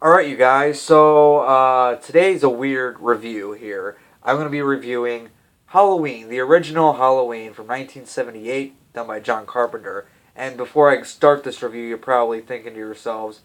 Alright, you guys, so today's a weird review here. I'm going to be reviewing Halloween, the original Halloween from 1978, done by John Carpenter. And before I start this review, you're probably thinking to yourselves,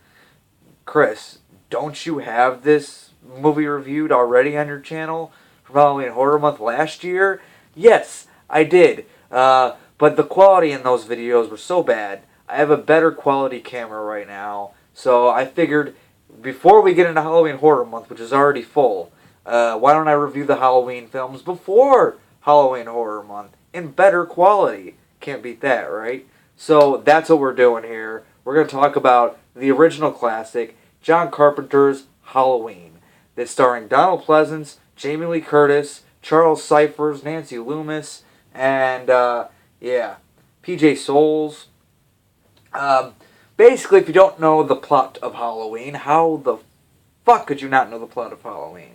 Chris, don't you have this movie reviewed already on your channel from Halloween Horror Month last year? Yes, I did. But the quality in those videos were so bad. I have a better quality camera right now, so I figured before we get into Halloween Horror Month, which is already full, why don't I review the Halloween films before Halloween Horror Month in better quality? Can't beat that, right? So that's what we're doing here. We're going to talk about the original classic, John Carpenter's Halloween. That's starring Donald Pleasence, Jamie Lee Curtis, Charles Cyphers, Nancy Loomis, and, PJ Souls. Basically, if you don't know the plot of Halloween, how the fuck could you not know the plot of Halloween?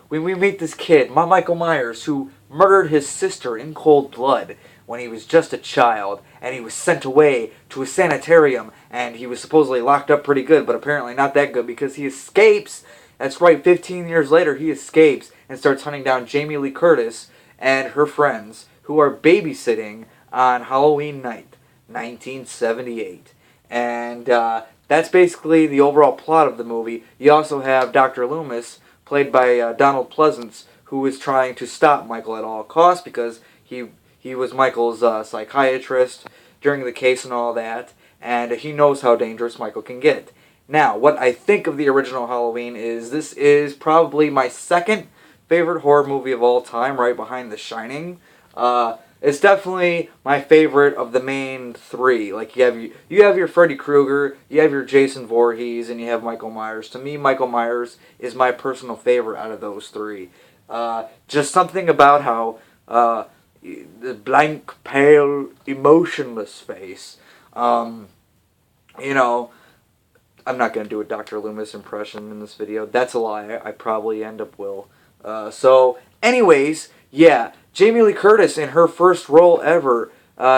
We meet this kid, Michael Myers, who murdered his sister in cold blood when he was just a child, and he was sent away to a sanitarium, and he was supposedly locked up pretty good, but apparently not that good because he escapes. That's right, 15 years later, he escapes and starts hunting down Jamie Lee Curtis and her friends, who are babysitting on Halloween night, 1978. And that's basically the overall plot of the movie. You also have Dr. Loomis, played by Donald Pleasence, who is trying to stop Michael at all costs because he was Michael's psychiatrist during the case and all that, and he knows how dangerous Michael can get. Now, what I think of the original Halloween is this is probably my second favorite horror movie of all time, right behind The Shining. It's definitely my favorite of the main three. Like you have your Freddy Krueger, you have your Jason Voorhees, and you have Michael Myers. To me, Michael Myers is my personal favorite out of those three. Just something about how the blank, pale, emotionless face. I'm not going to do a Dr. Loomis impression in this video. That's a lie. I probably end up will. Anyways, yeah, Jamie Lee Curtis in her first role ever,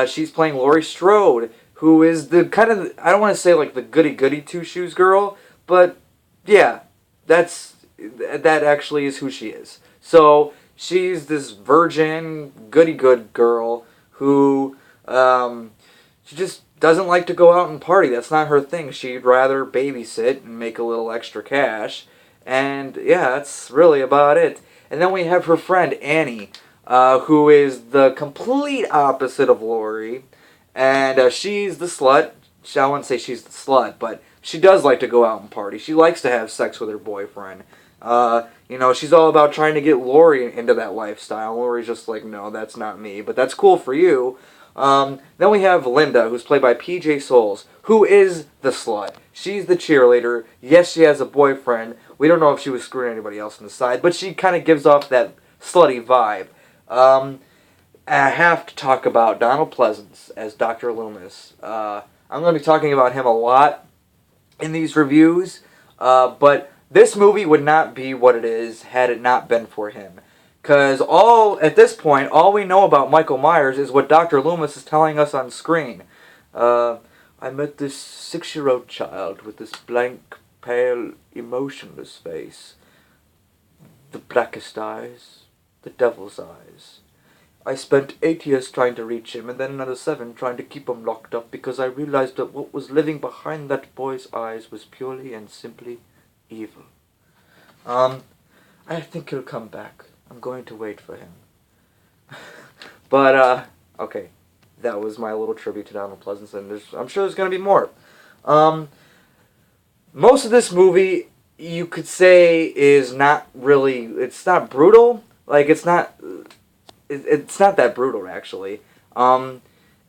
she's playing Laurie Strode, who is the kind of, I don't want to say like the goody-goody two-shoes girl, but yeah, that actually is who she is. So she's this virgin, goody-good girl who, she just doesn't like to go out and party. That's not her thing. She'd rather babysit and make a little extra cash. And yeah, that's really about it. And then we have her friend Annie, who is the complete opposite of Laurie. And she's the slut. I wouldn't say she's the slut, but she does like to go out and party. She likes to have sex with her boyfriend. She's all about trying to get Laurie into that lifestyle. Laurie's just like, no, that's not me. But that's cool for you. Then we have Linda, who's played by PJ Souls, who is the slut. She's the cheerleader. Yes, she has a boyfriend. We don't know if she was screwing anybody else on the side, but she kind of gives off that slutty vibe. I have to talk about Donald Pleasence as Dr. Loomis. I'm going to be talking about him a lot in these reviews, but this movie would not be what it is had it not been for him. Because at this point, all we know about Michael Myers is what Dr. Loomis is telling us on screen. I met this 6-year-old child with this blank, pale, emotionless face. The blackest eyes, the devil's eyes. I spent 8 years trying to reach him, and then another 7 trying to keep him locked up because I realized that what was living behind that boy's eyes was purely and simply evil. I think he'll come back. I'm going to wait for him. Okay. That was my little tribute to Donald Pleasence, and I'm sure there's going to be more. Most of this movie, you could say, is not really, it's not brutal. Like, it's not that brutal, actually. In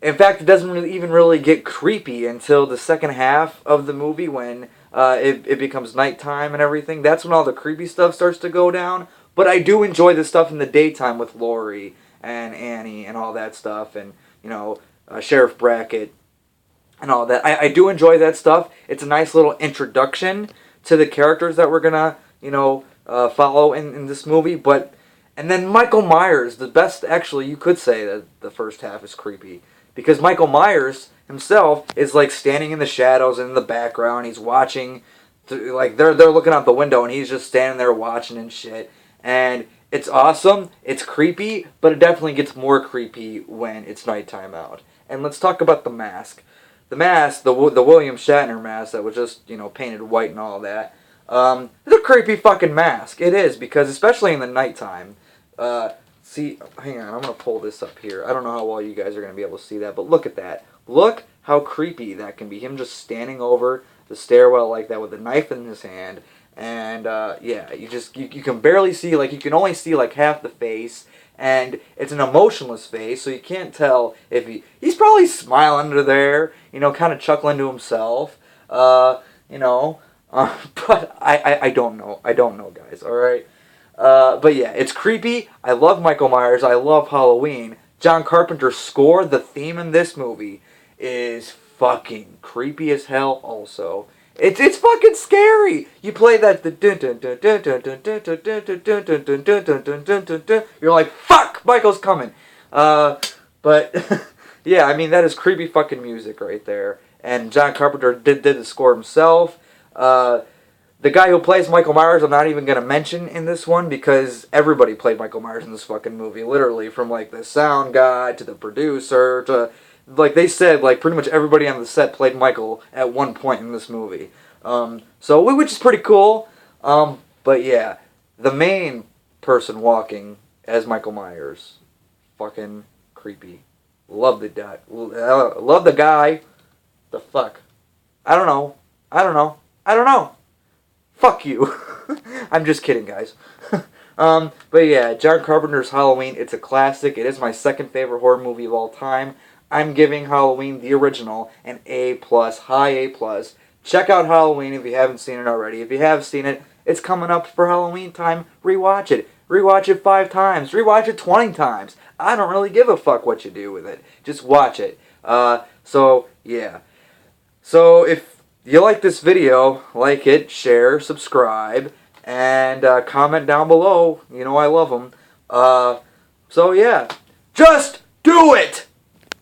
fact, it doesn't even really get creepy until the second half of the movie when it becomes nighttime and everything. That's when all the creepy stuff starts to go down. But I do enjoy the stuff in the daytime with Laurie and Annie and all that stuff, and Sheriff Brackett and all that. I do enjoy that stuff. It's a nice little introduction to the characters that we're gonna follow in this movie. And then Michael Myers, the best, actually, you could say that the first half is creepy because Michael Myers himself is like standing in the shadows and in the background. He's watching like they're looking out the window and he's just standing there watching and shit. And it's awesome. It's creepy, but it definitely gets more creepy when it's nighttime out. And let's talk about the mask. The mask, the William Shatner mask that was just, painted white and all that. It's a creepy fucking mask. It is, because especially in the nighttime. See, hang on, I'm going to pull this up here. I don't know how well you guys are going to be able to see that, but look at that. Look how creepy that can be. Him just standing over the stairwell like that with a knife in his hand. And, yeah, you can barely see, like, you can only see, like, half the face. And it's an emotionless face, so you can't tell if he's probably smiling under there, kind of chuckling to himself, but I don't know. I don't know, guys, alright? But yeah, it's creepy. I love Michael Myers. I love Halloween. John Carpenter's score, the theme in this movie, is fucking creepy as hell also. It's fucking scary. You play that you're like, fuck, Michael's coming. But yeah, I mean that is creepy fucking music right there. And John Carpenter did the score himself. The guy who plays Michael Myers, I'm not even gonna mention in this one because everybody played Michael Myers in this fucking movie. Literally, from like the sound guy to the producer to like they said, like pretty much everybody on the set played Michael at one point in this movie. Which is pretty cool. But yeah, the main person walking as Michael Myers, fucking creepy. Love the guy. Love the guy. The fuck. I don't know. Fuck you. I'm just kidding, guys. But yeah, John Carpenter's Halloween, it's a classic. It is my second favorite horror movie of all time. I'm giving Halloween, the original, an A+, high A+. Check out Halloween if you haven't seen it already. If you have seen it, it's coming up for Halloween time. Rewatch it. Rewatch it 5 times. Rewatch it 20 times. I don't really give a fuck what you do with it. Just watch it. Yeah. So, if you like this video, like it, share, subscribe, and comment down below. I love them. Yeah. Just do it!